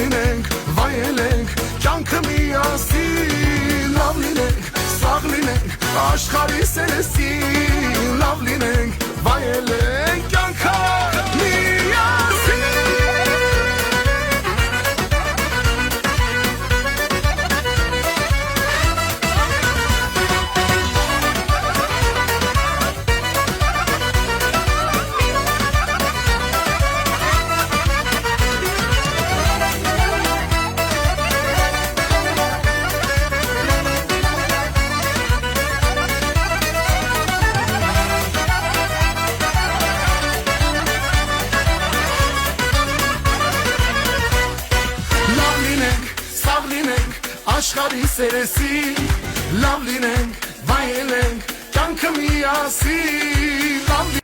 լինենք, վայելենք, կյանքը միասին, լավ լինենք, սաղ լինենք, աշխարհի սերեսին, լավ լինենք, վայելենք, կյանքը միասին։ Աշխարհի սերեսին, լավ լինենք, վայելենք, կյանքը միասին։